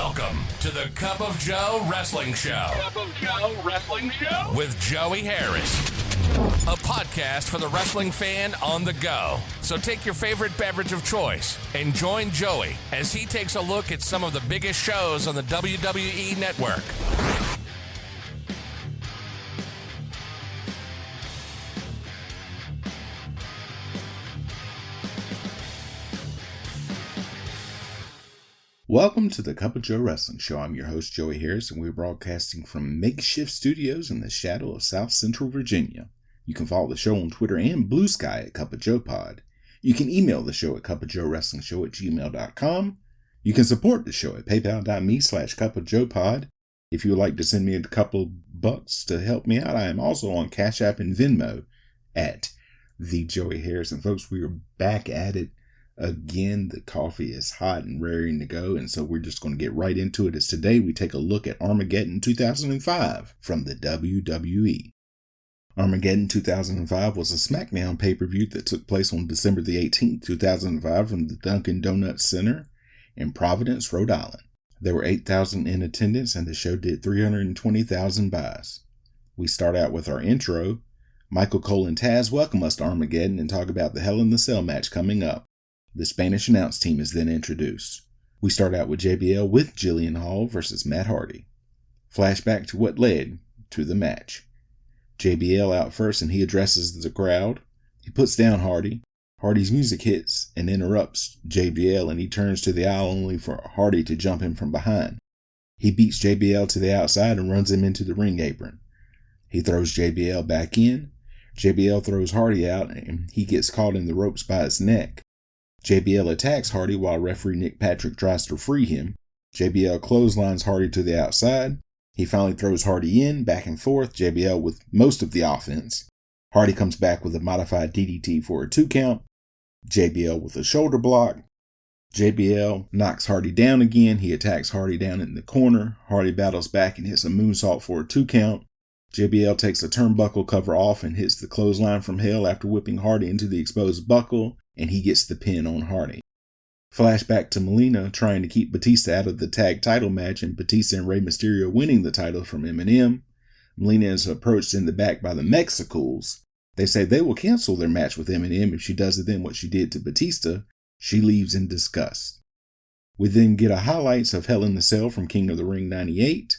Welcome to the Cup of Joe Wrestling Show. Cup of Joe Wrestling Show? With Joey Harris. A podcast for the wrestling fan on the go. So take your favorite beverage of choice and join Joey as he takes a look at some of the biggest shows on the WWE Network. Welcome to the Cup of Joe Wrestling Show. I'm your host, Joey Harris, and we're broadcasting from makeshift studios in the shadow of South Central Virginia. You can follow the show on Twitter and Blue Sky at Cup of Joe Pod. You can email the show at cupofjoewrestlingshow@gmail.com. You can support the show at paypal.me/cupofjoepod. If you would like to send me a couple bucks to help me out, I am also on Cash App and Venmo at the Joey Harris. And folks, we are back at it again. The coffee is hot and raring to go, and so we're just going to get right into it. As today we take a look at Armageddon 2005 from the WWE. Armageddon 2005 was a SmackDown pay-per-view that took place on December the 18th, 2005 from the Dunkin' Donuts Center in Providence, Rhode Island. There were 8,000 in attendance, and the show did 320,000 buys. We start out with our intro. Michael Cole and Taz welcome us to Armageddon and talk about the Hell in the Cell match coming up. The Spanish announce team is then introduced. We start out with JBL with Jillian Hall versus Matt Hardy. Flashback to what led to the match. JBL out first and he addresses the crowd. He puts down Hardy. Hardy's music hits and interrupts JBL, and he turns to the aisle only for Hardy to jump him from behind. He beats JBL to the outside and runs him into the ring apron. He throws JBL back in. JBL throws Hardy out and he gets caught in the ropes by his neck. JBL attacks Hardy while referee Nick Patrick tries to free him. JBL clotheslines Hardy to the outside. He finally throws Hardy in, back and forth, JBL with most of the offense. Hardy comes back with a modified DDT for a 2 count. JBL with a shoulder block. JBL knocks Hardy down again. He attacks Hardy down in the corner. Hardy battles back and hits a moonsault for a 2 count. JBL takes a turnbuckle cover off and hits the clothesline from hell after whipping Hardy into the exposed buckle, and he gets the pin on Hardy. Flashback to Melina trying to keep Batista out of the tag title match, and Batista and Rey Mysterio winning the title from Eminem. Melina is approached in the back by the Mexicools. They say they will cancel their match with Eminem if she does to them what she did to Batista. She leaves in disgust. We then get a highlights of Hell in the Cell from King of the Ring 98.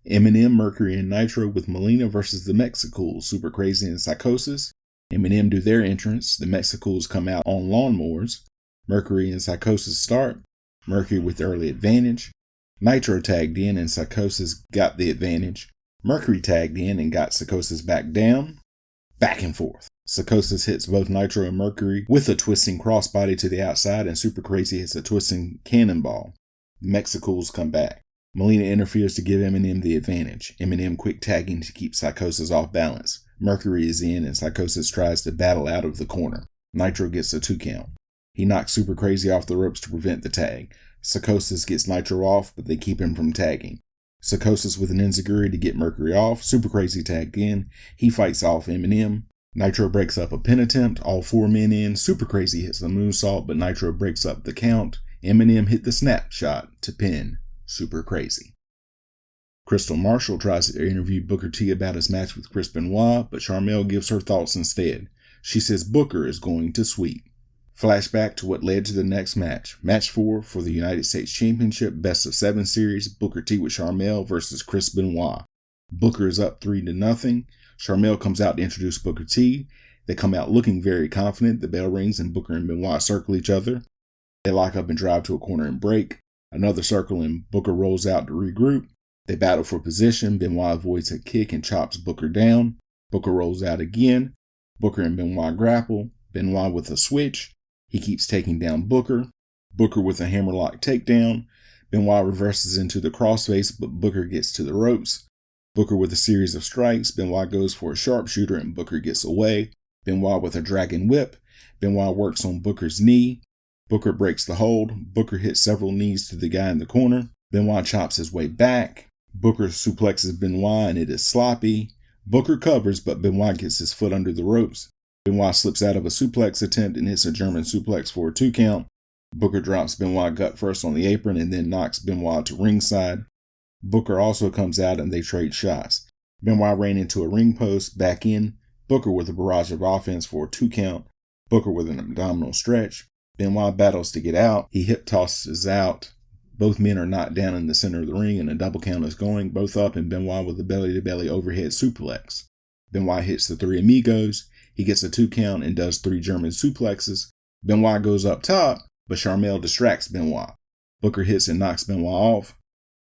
Eminem, Mercury, and Nitro with Melina versus the Mexicools, Super Crazy and Psychosis. Eminem do their entrance. The Mexicools come out on lawnmowers. Mercury and Psychosis start. Mercury with early advantage. Nitro tagged in and Psychosis got the advantage. Mercury tagged in and got Psychosis back down. Back and forth. Psychosis hits both Nitro and Mercury with a twisting crossbody to the outside, and Super Crazy hits a twisting cannonball. The Mexicools come back. Melina interferes to give Eminem the advantage. Eminem quick tagging to keep Psychosis off balance. Mercury is in and Psychosis tries to battle out of the corner. Nitro gets a 2 count. He knocks Super Crazy off the ropes to prevent the tag. Psychosis gets Nitro off, but they keep him from tagging. Psychosis with an enziguri to get Mercury off. Super Crazy tagged in. He fights off Eminem. Nitro breaks up a pin attempt. All 4 men in. Super Crazy hits the moonsault, but Nitro breaks up the count. Eminem hit the snapshot to pin Super Crazy. Crystal Marshall tries to interview Booker T about his match with Chris Benoit, but Charmel gives her thoughts instead. She says Booker is going to sweep. Flashback to what led to the next match. Match 4 for the United States Championship Best of 7 series. Booker T with Charmel versus Chris Benoit. Booker is up 3-0. Charmel comes out to introduce Booker T. They come out looking very confident. The bell rings and Booker and Benoit circle each other. They lock up and drive to a corner and break. Another circle and Booker rolls out to regroup. They battle for position. Benoit avoids a kick and chops Booker down. Booker rolls out again. Booker and Benoit grapple. Benoit with a switch. He keeps taking down Booker. Booker with a hammerlock takedown. Benoit reverses into the crossface, but Booker gets to the ropes. Booker with a series of strikes. Benoit goes for a sharpshooter and Booker gets away. Benoit with a dragon whip. Benoit works on Booker's knee. Booker breaks the hold. Booker hits several knees to the guy in the corner. Benoit chops his way back. Booker suplexes Benoit and it is sloppy. Booker covers, but Benoit gets his foot under the ropes. Benoit slips out of a suplex attempt and hits a German suplex for a 2 count. Booker drops Benoit gut first on the apron and then knocks Benoit to ringside. Booker also comes out and they trade shots. Benoit ran into a ring post, back in. Booker with a barrage of offense for a 2 count. Booker with an abdominal stretch. Benoit battles to get out. He hip tosses out. Both men are knocked down in the center of the ring and a double count is going, both up, and Benoit with a belly-to-belly overhead suplex. Benoit hits the 3 amigos. He gets a 2 count and does 3 German suplexes. Benoit goes up top, but Sharmell distracts Benoit. Booker hits and knocks Benoit off.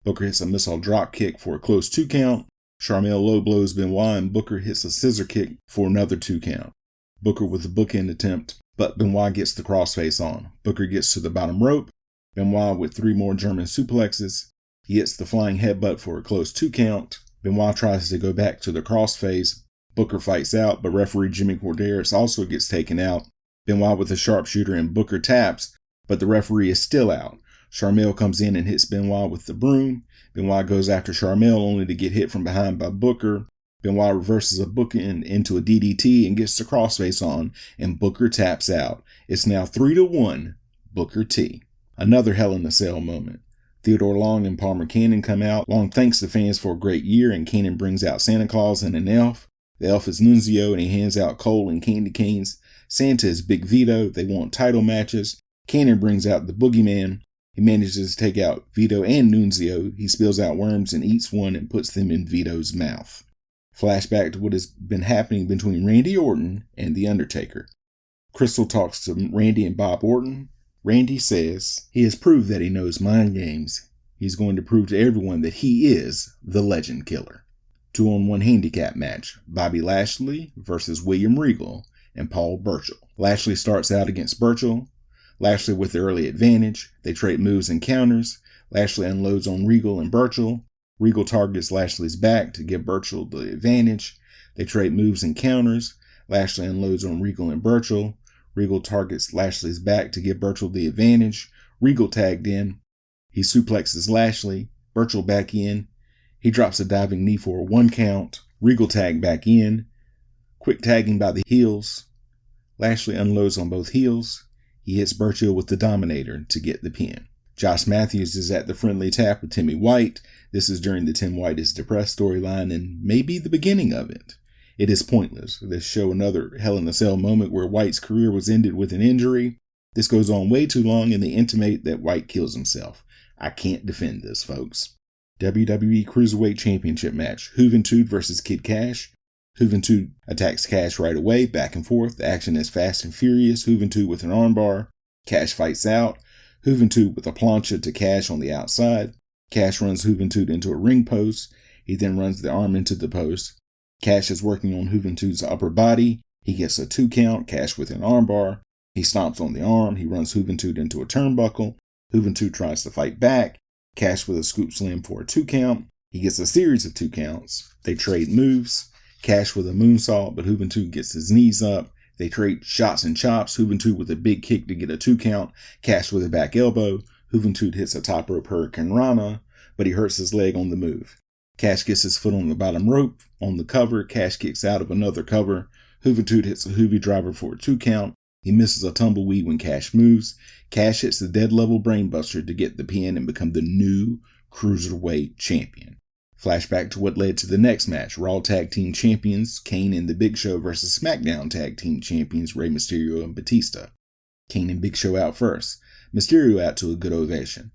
Booker hits a missile drop kick for a close 2 count. Sharmell low blows Benoit and Booker hits a scissor kick for another 2 count. Booker with a bookend attempt, but Benoit gets the crossface on. Booker gets to the bottom rope. Benoit with 3 more German suplexes. He hits the flying headbutt for a close 2 count. Benoit tries to go back to the crossface. Booker fights out, but referee Jimmy Corderas also gets taken out. Benoit with a sharpshooter and Booker taps, but the referee is still out. Sharmell comes in and hits Benoit with the broom. Benoit goes after Sharmell only to get hit from behind by Booker. Benoit reverses a bookend into a DDT and gets the crossface on, and Booker taps out. It's now 3-1, Booker T. Another Hell in a Cell moment. Theodore Long and Palmer Cannon come out. Long thanks the fans for a great year, and Cannon brings out Santa Claus and an elf. The elf is Nunzio, and he hands out coal and candy canes. Santa is Big Vito. They want title matches. Cannon brings out the Boogeyman. He manages to take out Vito and Nunzio. He spills out worms and eats one and puts them in Vito's mouth. Flashback to what has been happening between Randy Orton and The Undertaker. Crystal talks to Randy and Bob Orton. Randy says he has proved that he knows mind games. He's going to prove to everyone that he is the Legend Killer. 2-on-1 handicap match. Bobby Lashley versus William Regal and Paul Burchill. Lashley starts out against Burchill. Lashley with the early advantage. They trade moves and counters. Lashley unloads on Regal and Burchill. Regal targets Lashley's back to give Burchill the advantage. They trade moves and counters. Lashley unloads on Regal and Burchill. Regal targets Lashley's back to give Burchill the advantage. Regal tagged in. He suplexes Lashley. Burchill back in. He drops a diving knee for a 1 count. Regal tagged back in. Quick tagging by the heels. Lashley unloads on both heels. He hits Burchill with the Dominator to get the pin. Josh Matthews is at the friendly tap with Timmy White. This is during the Tim White is depressed storyline and maybe the beginning of it. It is pointless. They show another Hell in a Cell moment where White's career was ended with an injury. This goes on way too long and they intimate that White kills himself. I can't defend this, folks. WWE Cruiserweight Championship match. Juventud versus Kid Cash. Juventud attacks Cash right away, back and forth. The action is fast and furious. Juventud with an armbar. Cash fights out. Juventud with a plancha to Cash on the outside. Cash runs Juventud into a ring post. He then runs the arm into the post. Cash is working on Juventud's upper body. He gets a 2 count. Cash with an armbar. He stomps on the arm. He runs Juventud into a turnbuckle. Juventud tries to fight back. Cash with a scoop slam for a 2 count. He gets a series of 2 counts. They trade moves. Cash with a moonsault, but Juventud gets his knees up. They trade shots and chops. Juventud with a big kick to get a 2 count. Cash with a back elbow. Juventud hits a top rope Hurricane Rana, but he hurts his leg on the move. Cash gets his foot on the bottom rope. On the cover, Cash kicks out of another cover. Juventud hits a Juvi driver for a 2 count. He misses a tumbleweed when Cash moves. Cash hits the dead level brainbuster to get the pin and become the new Cruiserweight champion. Flashback to what led to the next match. Raw Tag Team Champions Kane and the Big Show versus SmackDown Tag Team Champions Rey Mysterio and Batista. Kane and Big Show out first. Mysterio out to a good ovation.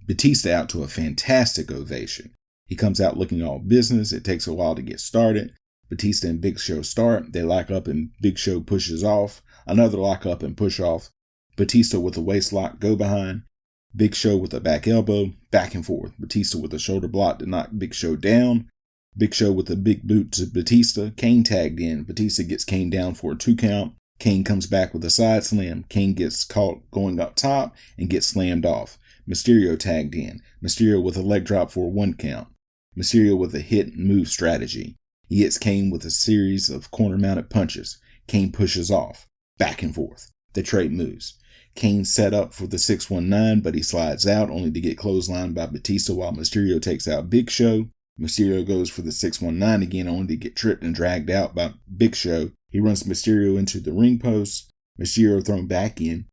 Batista out to a fantastic ovation. He comes out looking all business. It takes a while to get started. Batista and Big Show start. They lock up and Big Show pushes off. Another lock up and push off. Batista with a waist lock go behind. Big Show with a back elbow, back and forth. Batista with a shoulder block to knock Big Show down. Big Show with a big boot to Batista. Kane tagged in. Batista gets Kane down for a 2 count. Kane comes back with a side slam. Kane gets caught going up top and gets slammed off. Mysterio tagged in. Mysterio with a leg drop for a 1 count. Mysterio with a hit and move strategy. He hits Kane with a series of corner mounted punches. Kane pushes off. Back and forth. They trade moves. Kane set up for the 619, but he slides out only to get clotheslined by Batista while Mysterio takes out Big Show. Mysterio goes for the 619 again only to get tripped and dragged out by Big Show. He runs Mysterio into the ring post. Mysterio thrown back in.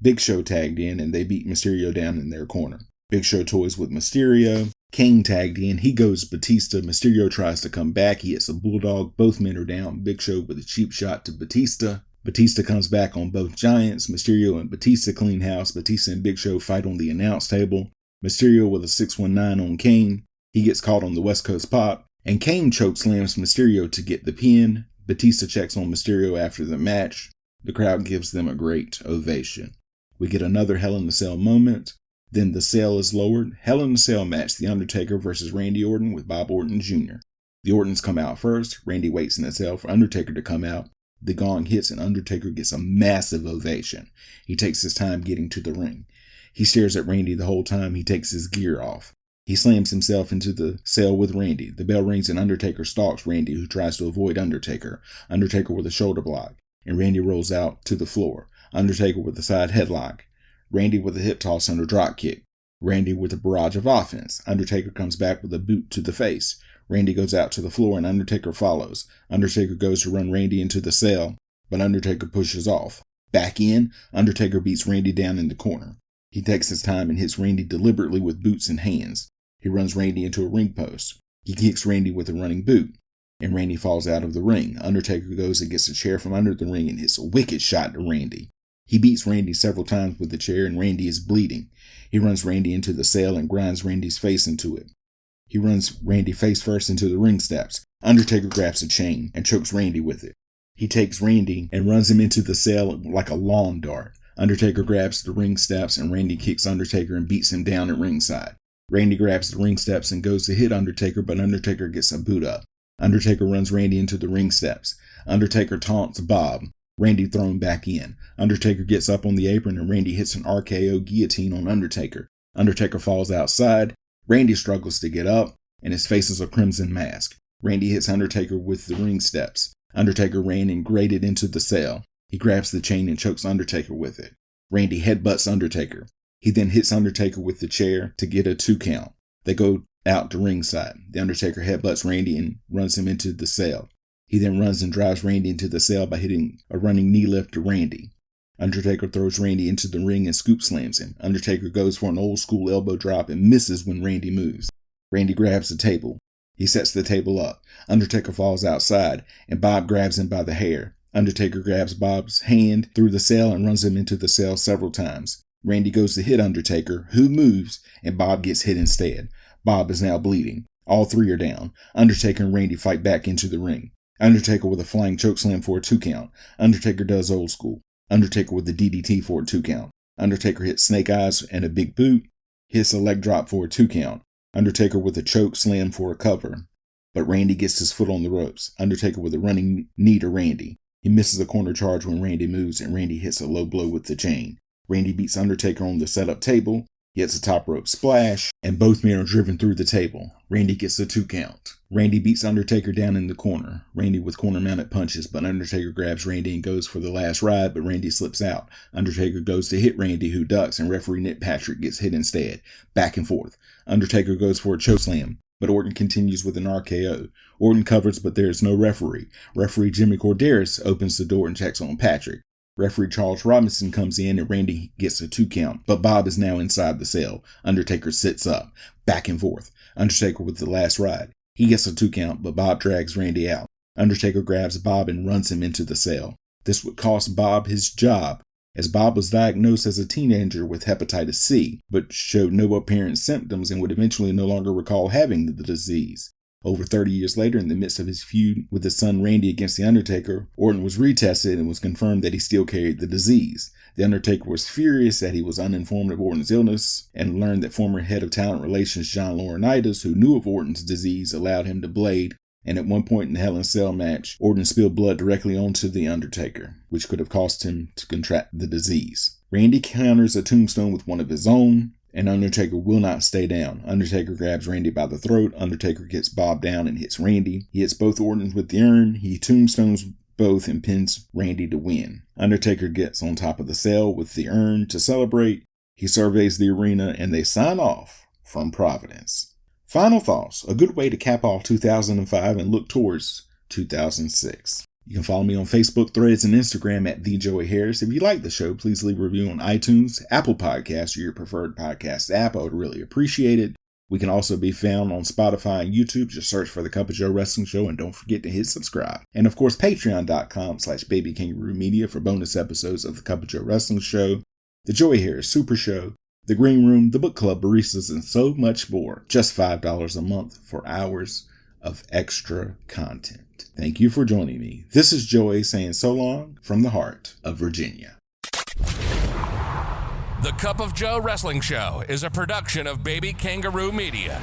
Big Show tagged in and they beat Mysterio down in their corner. Big Show toys with Mysterio. Kane tagged in. He goes Batista. Mysterio tries to come back. He hits a bulldog. Both men are down. Big Show with a cheap shot to Batista. Batista comes back on both giants. Mysterio and Batista clean house. Batista and Big Show fight on the announce table. Mysterio with a 619 on Kane. He gets caught on the West Coast Pop. And Kane chokeslams Mysterio to get the pin. Batista checks on Mysterio after the match. The crowd gives them a great ovation. We get another Hell in a Cell moment. Then the cell is lowered. Hell in a Cell match, The Undertaker versus Randy Orton with Bob Orton Jr. The Ortons come out first. Randy waits in the cell for Undertaker to come out. The gong hits and Undertaker gets a massive ovation. He takes his time getting to the ring. He stares at Randy the whole time he takes his gear off. He slams himself into the cell with Randy. The bell rings and Undertaker stalks Randy, who tries to avoid Undertaker. Undertaker with a shoulder block. And Randy rolls out to the floor. Undertaker with a side headlock. Randy with a hip toss and a drop kick. Randy with a barrage of offense. Undertaker comes back with a boot to the face. Randy goes out to the floor and Undertaker follows. Undertaker goes to run Randy into the cell, but Undertaker pushes off. Back in, Undertaker beats Randy down in the corner. He takes his time and hits Randy deliberately with boots and hands. He runs Randy into a ring post. He kicks Randy with a running boot, and Randy falls out of the ring. Undertaker goes and gets a chair from under the ring and hits a wicked shot to Randy. He beats Randy several times with the chair and Randy is bleeding. He runs Randy into the cell and grinds Randy's face into it. He runs Randy face first into the ring steps. Undertaker grabs a chain and chokes Randy with it. He takes Randy and runs him into the cell like a lawn dart. Undertaker grabs the ring steps and Randy kicks Undertaker and beats him down at ringside. Randy grabs the ring steps and goes to hit Undertaker, but Undertaker gets a boot up. Undertaker runs Randy into the ring steps. Undertaker taunts Bob. Randy thrown back in. Undertaker gets up on the apron and Randy hits an RKO guillotine on Undertaker. Undertaker falls outside. Randy struggles to get up and his face is a crimson mask. Randy hits Undertaker with the ring steps. Undertaker ran and grated into the cell. He grabs the chain and chokes Undertaker with it. Randy headbutts Undertaker. He then hits Undertaker with the chair to get a 2 count. They go out to ringside. The Undertaker headbutts Randy and runs him into the cell. He then runs and drives Randy into the cell by hitting a running knee lift to Randy. Undertaker throws Randy into the ring and scoop slams him. Undertaker goes for an old school elbow drop and misses when Randy moves. Randy grabs the table. He sets the table up. Undertaker falls outside and Bob grabs him by the hair. Undertaker grabs Bob's hand through the cell and runs him into the cell several times. Randy goes to hit Undertaker, who moves, and Bob gets hit instead. Bob is now bleeding. All three are down. Undertaker and Randy fight back into the ring. Undertaker with a flying chokeslam for a 2 count. Undertaker does old school. Undertaker with a DDT for a 2 count. Undertaker hits snake eyes and a big boot. Hits a leg drop for a 2 count. Undertaker with a choke slam for a cover. But Randy gets his foot on the ropes. Undertaker with a running knee to Randy. He misses a corner charge when Randy moves and Randy hits a low blow with the chain. Randy beats Undertaker on the setup table. He hits a top rope splash, and both men are driven through the table. Randy gets a 2 count. Randy beats Undertaker down in the corner. Randy with corner mounted punches, but Undertaker grabs Randy and goes for the last ride, but Randy slips out. Undertaker goes to hit Randy, who ducks, and referee Nick Patrick gets hit instead. Back and forth. Undertaker goes for a chokeslam, but Orton continues with an RKO. Orton covers, but there is no referee. Referee Jimmy Corderas opens the door and checks on Patrick. Referee Charles Robinson comes in and Randy gets a 2 count, but Bob is now inside the cell. Undertaker sits up. Back and forth. Undertaker with the last ride. He gets a 2 count, but Bob drags Randy out. Undertaker grabs Bob and runs him into the cell. This would cost Bob his job, as Bob was diagnosed as a teenager with hepatitis C, but showed no apparent symptoms and would eventually no longer recall having the disease. Over 30 years later, in the midst of his feud with his son Randy against The Undertaker, Orton was retested and was confirmed that he still carried the disease. The Undertaker was furious that he was uninformed of Orton's illness and learned that former head of talent relations John Laurinaitis, who knew of Orton's disease, allowed him to blade, and at one point in the Hell in a Cell match, Orton spilled blood directly onto The Undertaker, which could have caused him to contract the disease. Randy counters a tombstone with one of his own, and Undertaker will not stay down. Undertaker grabs Randy by the throat. Undertaker gets Bob down and hits Randy. He hits both Ortons with the urn. He tombstones both and pins Randy to win. Undertaker gets on top of the cell with the urn to celebrate. He surveys the arena and they sign off from Providence. Final thoughts. A good way to cap off 2005 and look towards 2006. You can follow me on Facebook, Threads, and Instagram at The Joey Harris. If you like the show, please leave a review on iTunes, Apple Podcasts, or your preferred podcast app. I would really appreciate it. We can also be found on Spotify and YouTube. Just search for The Cup of Joe Wrestling Show and don't forget to hit subscribe. And of course, patreon.com/babykangaroo media for bonus episodes of The Cup of Joe Wrestling Show, The Joey Harris Super Show, The Green Room, The Book Club, Baristas, and so much more. Just $5 a month for hours of extra content. Thank you for joining me. This is Joey saying so long from the heart of Virginia. The Cup of Joe Wrestling Show is a production of Baby Kangaroo Media.